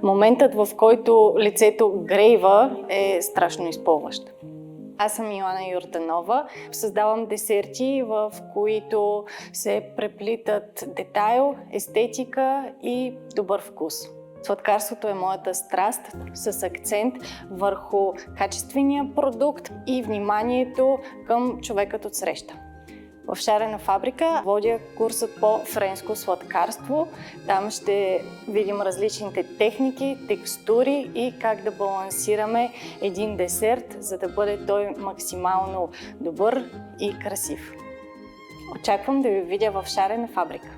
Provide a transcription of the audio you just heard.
моментът, в който лицето грейва, е страшно изпълващ. Аз съм Йоана Йорданова. Създавам десерти, в които се преплитат детайл, естетика и добър вкус. Сладкарството е моята страст с акцент върху качествения продукт и вниманието към човекът отсреща. В Шарена фабрика водя курсът по френско сладкарство. Там ще видим различните техники, текстури и как да балансираме един десерт, за да бъде той максимално добър и красив. Очаквам да ви видя в Шарена фабрика.